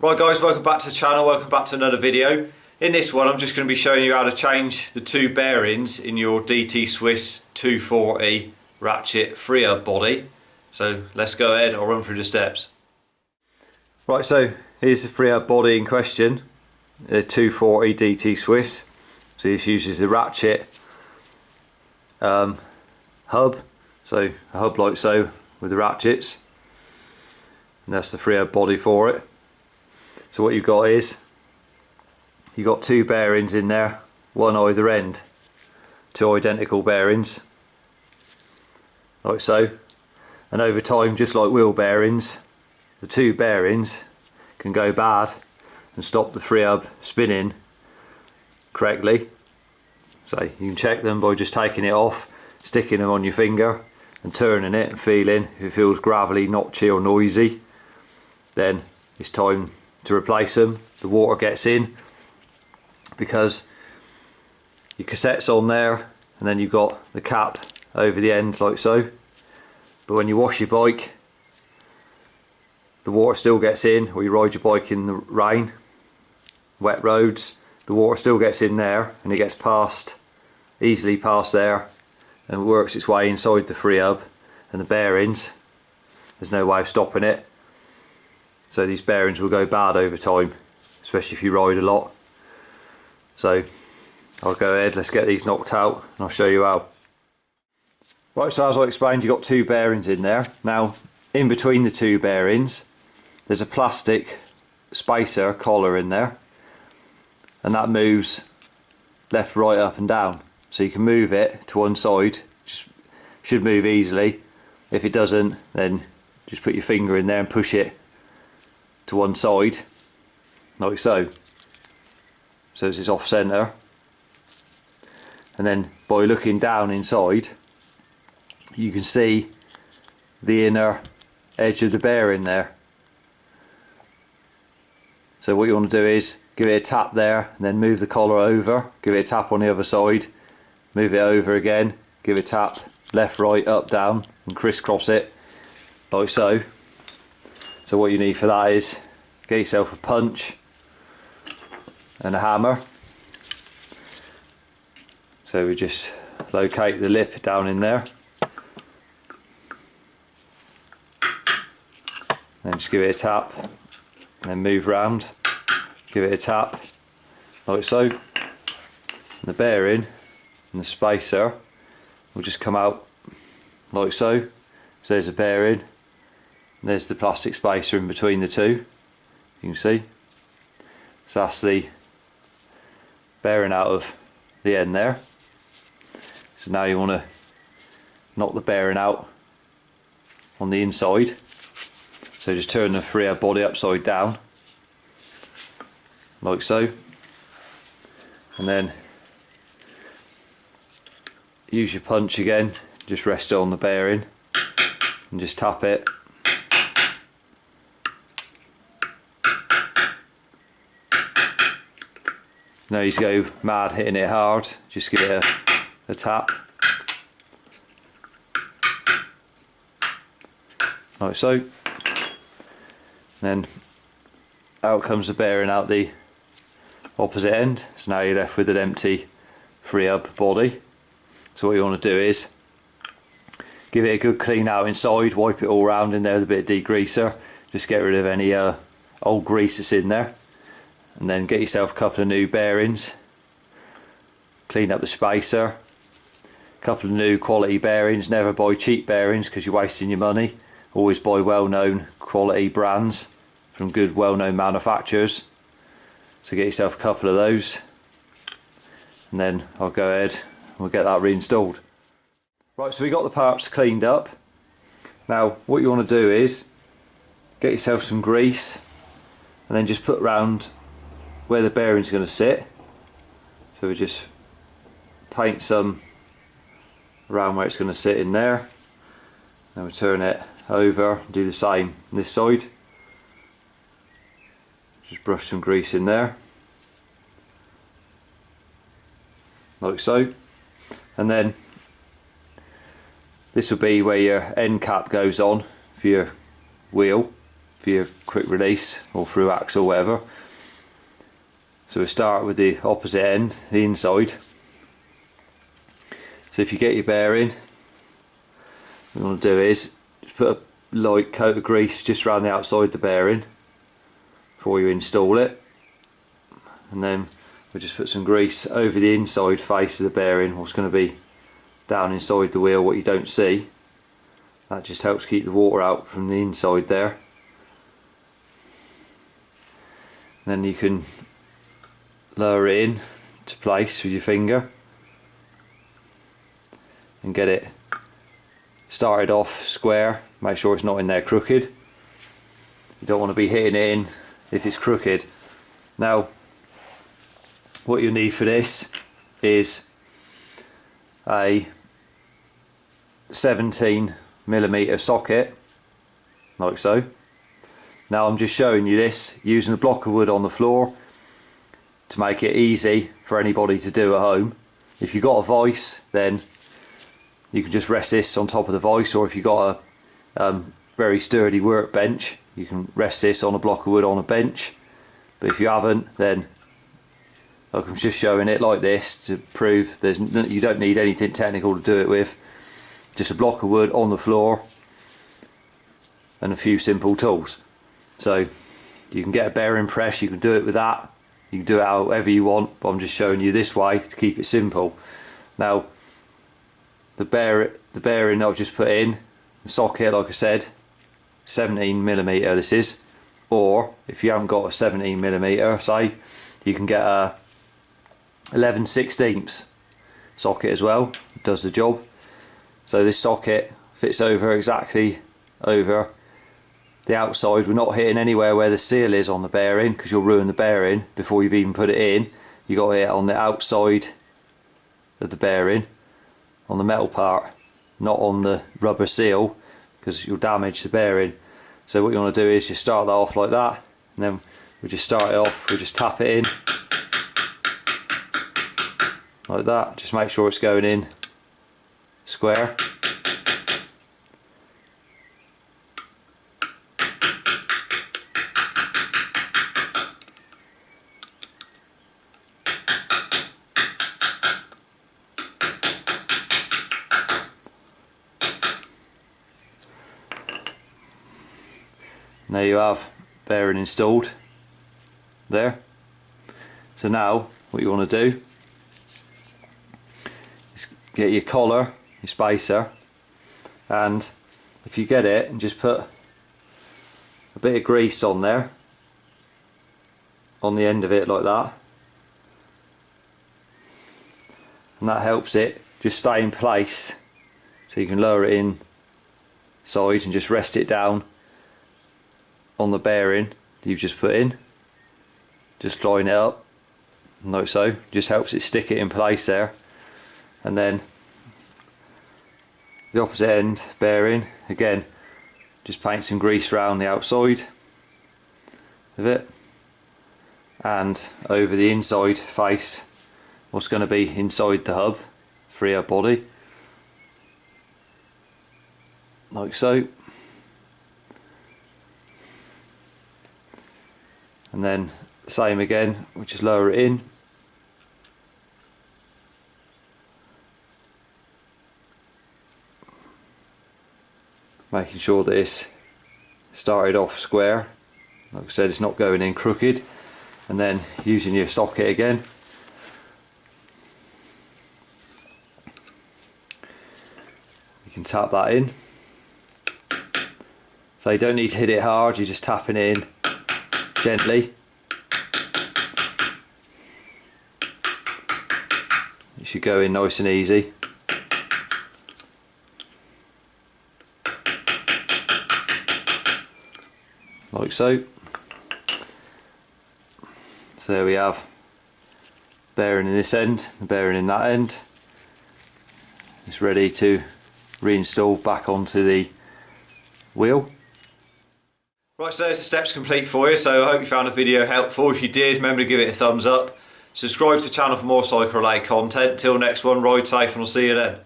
Right guys, welcome back to the channel, welcome back to another video. In this one I'm just going to be showing you how to change the two bearings in your DT Swiss 240 Ratchet Freehub body. So let's go ahead, I'll run through the steps. Right, so here's the Freehub body in question, the 240 DT Swiss. So this uses the Ratchet hub, so a hub like so with the ratchets, and that's the Freehub body for it. So what you've got is, you've got two bearings in there, one either end, two identical bearings, like so. And over time, just like wheel bearings, the two bearings can go bad and stop the Freehub spinning correctly. So you can check them by just taking it off, sticking them on your finger and turning it and feeling if it feels gravelly, notchy or noisy. Then it's time to replace them. The water gets in because your cassette's on there, and then you've got the cap over the end like so. But when you wash your bike, the water still gets in, or you ride your bike in the rain, wet roads, the water still gets in there and it gets passed, easily past there, and works its way inside the Freehub and the bearings. There's no way of stopping it. So these bearings will go bad over time, especially if you ride a lot. So I'll go ahead, let's get these knocked out and I'll show you how. Right, so as I explained, you've got two bearings in there. Now in between the two bearings there's a plastic spacer collar in there, and that moves left, right, up and down. So you can move it to one side, just should move easily. If it doesn't, then just put your finger in there and push it to one side like so. So this is off centre, and then by looking down inside you can see the inner edge of the bearing there. So what you want to do is give it a tap there and then move the collar over, give it a tap on the other side, move it over again, give it a tap left, right, up, down and crisscross it like so. So what you need for that is get yourself a punch and a hammer. So we just locate the lip down in there, then just give it a tap and then move round, give it a tap like so, and the bearing and the spacer will just come out like so. So there's a bearing, there's the plastic spacer in between the two, you can see. So that's the bearing out of the end there. So now you want to knock the bearing out on the inside. So just turn the Freehub body upside down like so, and then use your punch again, just rest it on the bearing and just tap it. No need to go mad hitting it hard, just give it a tap like so. Then out comes the bearing out the opposite end. So now you're left with an empty Freehub body. So what you want to do is give it a good clean out inside, wipe it all around in there with a bit of degreaser, just get rid of any old grease that's in there, and then get yourself a couple of new bearings, clean up the spacer, a couple of new quality bearings. Never buy cheap bearings because you're wasting your money. Always buy well-known quality brands from good well-known manufacturers. So get yourself a couple of those, and then I'll go ahead and we'll get that reinstalled. Right, so we got the parts cleaned up. Now what you want to do is get yourself some grease and then just put round where the bearing's going to sit. So we just paint some around where it's going to sit in there. Then we turn it over and do the same on this side. Just brush some grease in there like so, and then this will be where your end cap goes on for your wheel. via quick release or through axle, whatever. So we'll start with the opposite end, the inside. So if you get your bearing, what you want to do is just put a light coat of grease just around the outside the bearing before you install it, and then we'll just put some grease over the inside face of the bearing, what's going to be down inside the wheel, what you don't see. That just helps keep the water out from the inside there. And then you can lower it in to place with your finger and get it started off square. Make sure it's not in there crooked. You don't want to be hitting it in if it's crooked. Now what you need for this is a 17mm socket, like so. Now I'm just showing you this using a block of wood on the floor to make it easy for anybody to do at home. If you've got a vise, then you can just rest this on top of the vise, or if you've got a very sturdy workbench, you can rest this on a block of wood on a bench. But if you haven't, then like I'm just showing it like this to prove you don't need anything technical to do it with. Just a block of wood on the floor and a few simple tools. So you can get a bearing press, you can do it with that, you can do it however you want, but I'm just showing you this way to keep it simple. Now the bearing I've just put in, the socket, like I said, 17mm this is, or if you haven't got a 17mm, say, you can get a 11/16 socket as well, it does the job. So this socket fits over exactly over the outside. We're not hitting anywhere where the seal is on the bearing, because you'll ruin the bearing before you've even put it in. You got to hit on the outside of the bearing, on the metal part, not on the rubber seal, because you'll damage the bearing. So what you want to do is just start that off like that, and then we just start it off, we just tap it in like that. Just make sure it's going in square. And there you have bearing installed there. So now what you want to do is get your collar, your spacer, and if you get it and just put a bit of grease on there, on the end of it like that, and that helps it just stay in place, so you can lower it in side and just rest it down on the bearing that you've just put in. Just line it up like so, just helps it stick it in place there. And then the opposite end bearing, again, just paint some grease around the outside of it and over the inside face, what's going to be inside the hub, Freehub body, like so. And then same again, we just lower it in, making sure that it's started off square, like I said, it's not going in crooked. And then using your socket again, you can tap that in. So you don't need to hit it hard, you're just tapping it in gently. It should go in nice and easy. Like so. So there we have bearing in this end, the bearing in that end. It's ready to reinstall back onto the wheel. Right, so there's the steps complete for you, so I hope you found the video helpful. If you did, remember to give it a thumbs up. Subscribe to the channel for more cycle related content. Till next one, ride safe and I'll see you then.